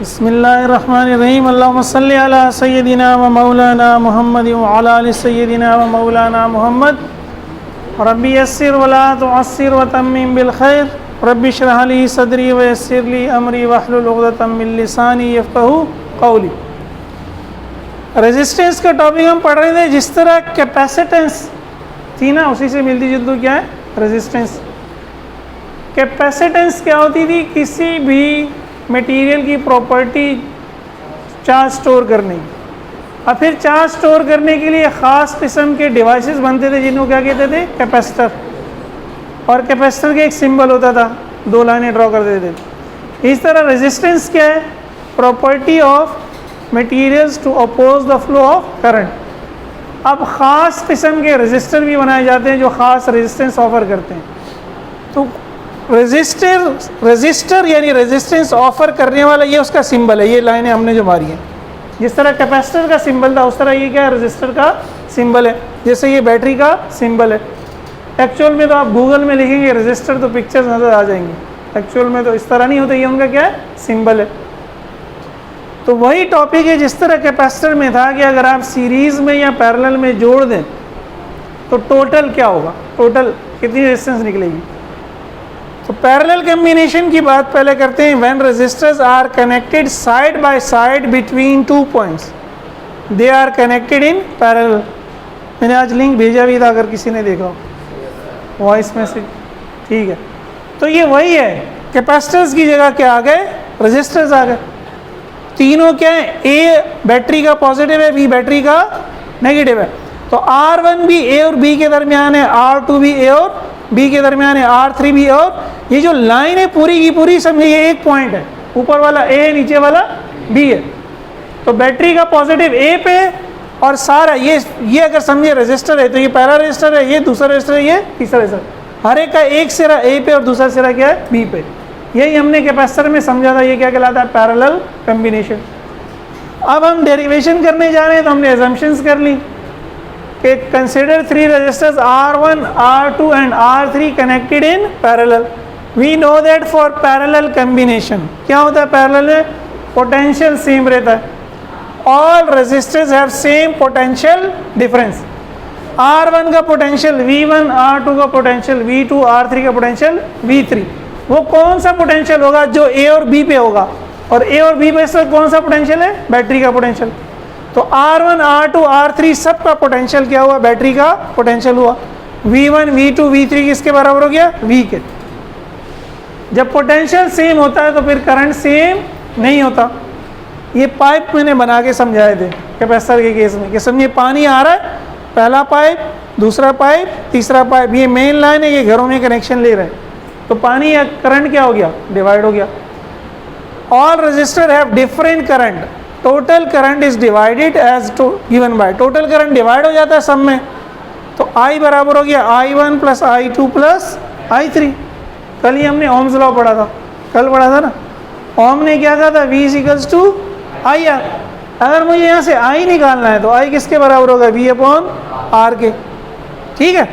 बिस्मिल्लाहिर्रहमानिर्रहीम अल्लाहुम्मा सल्लि अला सय्यदिना व मौलाना मुहम्मद व अला आलि सय्यदिना व मौलाना मुहम्मद रब्बि यस्सिर व ला तुअस्सिर व तम्मिम बिल खैर रब्बि इश्रह ली सदरी व यस्सिर ली अमरी वहलुल उक़दतम मिन लिसानी यफ़क़हू क़ौली। रेजिस्टेंस का टॉपिक हम पढ़ रहे थे। जिस तरह कैपेसिटेंस थी ना, उसी से मिलती जुलती क्या है रेजिस्टेंस। कैपेसिटेंस क्या होती थी? किसी भी मटेरियल की प्रॉपर्टी चार्ज स्टोर करने की, और फिर चार्ज स्टोर करने के लिए ख़ास किस्म के डिवाइसेस बनते थे जिनको क्या कहते थे? कैपेसिटर। और कैपेसिटर का एक सिंबल होता था, दो लाइनें ड्रॉ कर देते थे। इस तरह रेजिस्टेंस क्या है? Property of materials to oppose the flow of current. अब ख़ास किस्म के रेजिस्टर भी बनाए जाते हैं जो ख़ास रेजिस्टेंस ऑफर करते हैं। तो रेजिस्टर यानी रेजिस्टेंस ऑफर करने वाला, ये उसका सिंबल है। ये लाइनें हमने जो मारी हैं, जिस तरह कैपेसिटर का सिंबल था उस तरह ये क्या है? रेजिस्टर का सिंबल है। जैसे ये बैटरी का सिंबल है। एक्चुअल में तो आप गूगल में लिखेंगे रेजिस्टर तो पिक्चर्स नज़र आ जाएंगी। एक्चुअल में तो इस तरह नहीं होता, ये उनका क्या है? सिंबल है। तो वही टॉपिक है जिस तरह कैपेसिटर में था कि अगर आप सीरीज़ में या पैरेलल में जोड़ दें तो टोटल क्या होगा? टोटल कितनी रेजिस्टेंस निकलेगी? तो पैरेलल कॉम्बिनेशन की बात पहले करते हैं। When resistors are connected side by side between two points, they are connected in parallel. मैंने आज लिंक भेजा भी था, अगर किसी ने देखा हो, वॉइस मैसेज। ठीक है, तो ये वही है। कैपेसिटर्स की जगह क्या आ गए? रेजिस्टर्स आ गए। तीनों क्या है? ए बैटरी का पॉजिटिव है, बी बैटरी का नेगेटिव है। तो R1 भी ए और बी के दरमियान है, R2 भी ए और बी के दरमियान है, R3 भी। और ये जो लाइन है पूरी की पूरी, समझिए ये एक पॉइंट है, ऊपर वाला ए है, नीचे वाला बी है। तो बैटरी का पॉजिटिव ए पे और सारा ये अगर समझिए रेजिस्टर है तो ये पहला रेजिस्टर है, ये दूसरा रेजिस्टर है, ये तीसरा रेजिस्टर। हर एक का एक सिरा ए पे और दूसरा सिरा क्या है? बी पे। यही हमने कैपेसिटर में समझा था। ये क्या कहलाता है? Parallel combination. अब हम डेरिवेशन करने जा रहे हैं तो हमने एजम्पशंस कर ली कि consider three resistors R1, R2 and R3 connected in parallel. We know that for parallel combination क्या होता है? पैरेलल में पोटेंशियल सेम रहता है। All resistors have same potential difference. R1 का पोटेंशियल V1, R2 का पोटेंशियल V2, R3 का potential V3। वो कौन सा पोटेंशियल होगा? जो ए और बी पे होगा। और ए और बी पे से कौन सा पोटेंशियल है? बैटरी का पोटेंशियल। तो R1, R2, R3 सब का पोटेंशियल क्या हुआ? बैटरी का पोटेंशियल हुआ। V1, V2, V3 किसके बराबर हो गया? V के। जब पोटेंशियल सेम होता है तो फिर करंट सेम नहीं होता। ये पाइप मैंने बना के समझाए थे कैपेसिटर के केस में कि समझिए पानी आ रहा है, पहला पाइप, दूसरा पाइप, तीसरा पाइप, ये मेन लाइन है, ये घरों में कनेक्शन ले रहे हैं। तो पानी या करंट क्या हो गया? डिवाइड हो गया। All resistor have different current. Total current is divided as given by. Total current divide हो जाता है सब में। तो I बराबर हो गया I1 plus I2 plus I3। कल ही हमने ओम्स लॉ पढ़ा था, कल पढ़ा था ना। ओम ने क्या कहा था? V equals to IR। अगर मुझे यहाँ से I निकालना है तो I किसके बराबर होगा? V अपॉन R के। ठीक है,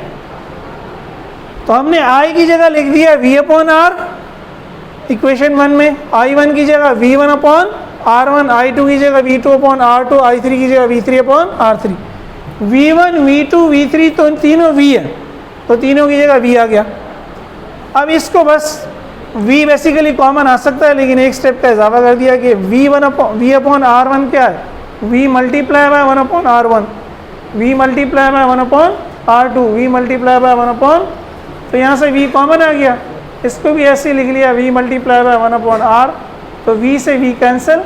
तो हमने I की जगह लिख दिया V अपॉन R इक्वेशन 1 में। I1 की जगह V1 अपॉन R1, I2 की जगह V2 अपॉन R2, I3 की जगह V3 upon R3। V1, V2, V3 तो तीनों V है, तो तीनों की जगह V आ गया। अब इसको बस V बेसिकली कॉमन आ सकता है, लेकिन एक स्टेप का इजाफा कर दिया कि V अपॉन R1 क्या है? V multiply by 1 upon R1, V multiply by 1 upon R2, V multiply by 1 upon, तो यहाँ से V कॉमन आ गया। इसको भी ऐसे लिख लिया V multiply by 1 upon R। तो V से V कैंसिल,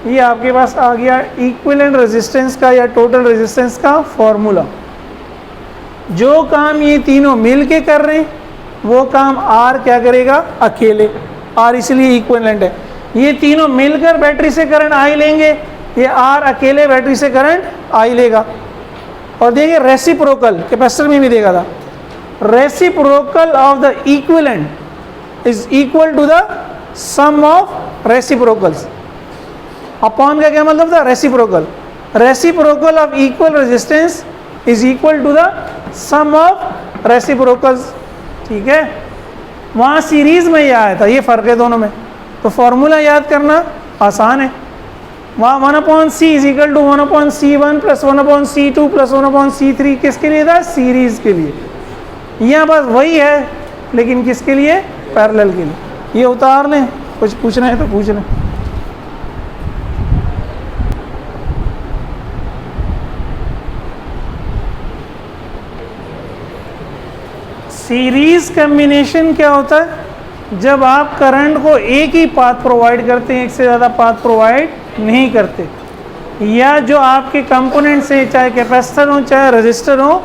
ये आपके पास आ गया इक्विवेलेंट रेजिस्टेंस का या टोटल रेजिस्टेंस का फॉर्मूला। जो काम ये तीनों मिल के कर रहे हैं वो काम R क्या करेगा? अकेले। R इसलिए इक्विवेलेंट है। ये तीनों मिलकर बैटरी से करंट I लेंगे, ये R अकेले बैटरी से करंट I लेगा। और देखिए रेसिप्रोकल कैपेसिटर में भी देखा था, reciprocal of the equivalent is equal to the sum of reciprocals. Upon का क्या मतलब था? Reciprocal. Reciprocal of equal resistance is equal to the sum of reciprocals. ठीक है, वहाँ सीरीज में ये आया था, ये फ़र्क है दोनों में। तो फॉर्मूला याद करना आसान है। वहाँ 1/c is equal to 1/c1 plus 1/c2 plus 1/c3 किसके लिए था? सीरीज़ के लिए। यहाँ बस वही है, लेकिन किसके लिए? पैरेलल के लिए। ये उतार लें, कुछ पूछना है तो पूछ लें। सीरीज कम्बिनेशन क्या होता है? जब आप करंट को एक ही पाथ प्रोवाइड करते हैं, एक से ज़्यादा पाथ प्रोवाइड नहीं करते, या जो आपके कंपोनेंट्स हैं, चाहे कैपेसिटर हो चाहे रजिस्टर हो,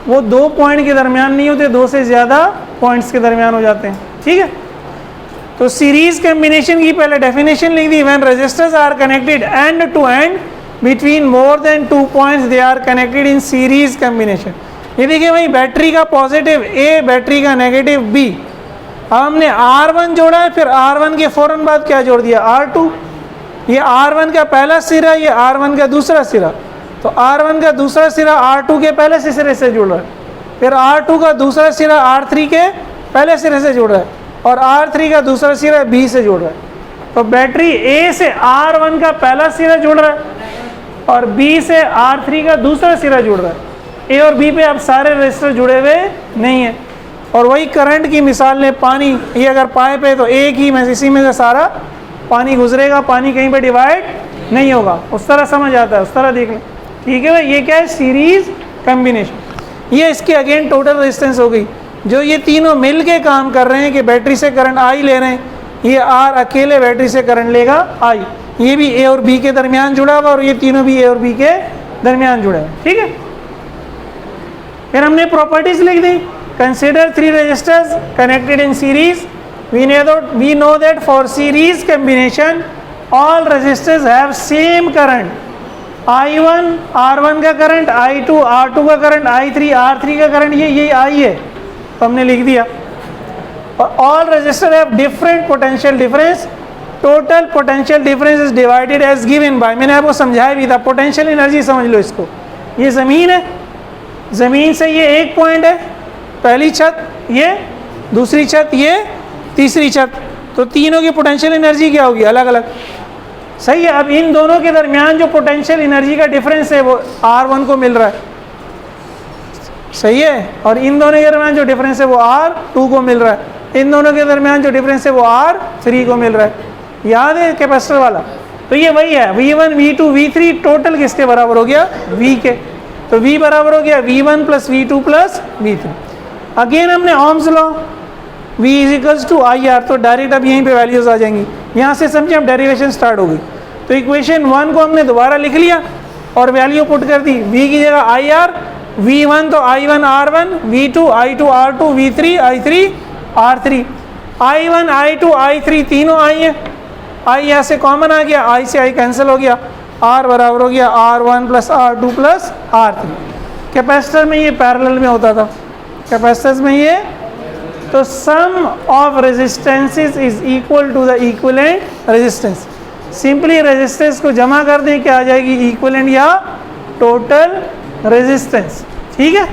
वो 2 पॉइंट के दरमियान नहीं होते, 2 से ज़्यादा पॉइंट्स के दरमियान हो जाते हैं। ठीक है, तो सीरीज कम्बिनेशन की पहले डेफिनेशन लिख दी। When resistors are connected end to end between more than 2 points they are connected in series combination. ये देखिए भाई, बैटरी का पॉजिटिव ए, बैटरी का नेगेटिव बी। अब हमने R1 जोड़ा है, फिर R1 के फ़ौरन बाद क्या जोड़ दिया? R2। ये R1 का पहला सिरा, ये R1 का दूसरा सिरा, तो R1 का दूसरा सिरा R2 के पहले सिरे से जुड़ रहा है, फिर R2 का दूसरा सिरा R3 के पहले सिरे से जुड़ रहा है, और R3 का दूसरा सिरा B से जुड़ रहा है। तो बैटरी A से R1 का पहला सिरा जुड़ रहा है और B से R3 का दूसरा सिरा जुड़ रहा है। A और B पे अब सारे रजिस्टर जुड़े हुए नहीं है। और वही करंट की मिसाल ने, पानी, ये अगर पाइप है तो एक ही में इसी में से सारा पानी गुजरेगा, पानी कहीं पे डिवाइड नहीं होगा। उस तरह समझ आता है, उस तरह देख लें। ठीक है भाई, ये क्या है? Series combination. ये इसके अगेन टोटल रेजिस्टेंस हो गई। जो ये तीनों मिल के काम कर रहे हैं कि बैटरी से करंट I ले रहे हैं, ये R अकेले बैटरी से करंट लेगा I। ये भी A और B के दरमियान जुड़ा हुआ और ये तीनों भी A और B के दरमियान जुड़े हुए। ठीक है, फिर हमने प्रॉपर्टीज लिख दी। Consider 3 resistors connected in series. We know that for series combination all resistors have same current, I1 R1 का करंट, I2 R2 का करंट, I3 R3 का करंट, ये I है, तो हमने लिख दिया। और all resistors have different potential difference, total potential difference is divided as given by, मैंने आपको समझाया भी था। पोटेंशियल एनर्जी समझ लो इसको, ये ज़मीन है, ज़मीन से ये एक पॉइंट है, पहली छत, ये दूसरी छत, ये तीसरी छत, तो तीनों की पोटेंशियल एनर्जी क्या होगी? अलग अलग। सही है। अब इन दोनों के दरमियान जो पोटेंशियल एनर्जी का डिफरेंस है वो R1 को मिल रहा है, सही है, और इन दोनों के दरमियान जो डिफरेंस है वो R2 को मिल रहा है, इन दोनों के दरमियान जो डिफरेंस है वो R3 को मिल रहा है। याद है कैपेसिटर वाला? तो ये वही है, V1 V2 V3 टोटल किसके बराबर हो गया? V के। तो V बराबर हो गया V1 plus V2 plus V3। Again हमने Ohm's law, V is equals to IR, तो डायरेक्ट अब यहीं पे वैल्यूज आ जाएंगी। यहाँ से समझे, अब डेरिवेशन स्टार्ट हो गई। तो इक्वेशन 1 को हमने दोबारा लिख लिया और वैल्यू पुट कर दी। V की जगह IR, V1 तो I1 R1, V2 I2 R2, V3 I3 R3, I1 I2 I3 तीनों I है, I यहाँ से कॉमन आ गया, I से I कैंसिल हो गया, R बराबर हो गया R1 plus R2 plus R3। Capacitor में ये पैरेलल में होता था, कैपेसिटर्स में ये, तो sum of resistances is equal to the equivalent resistance. Simply resistance को जमा कर दें, क्या आ जाएगी? इक्विवेलेंट या टोटल रेजिस्टेंस। ठीक है।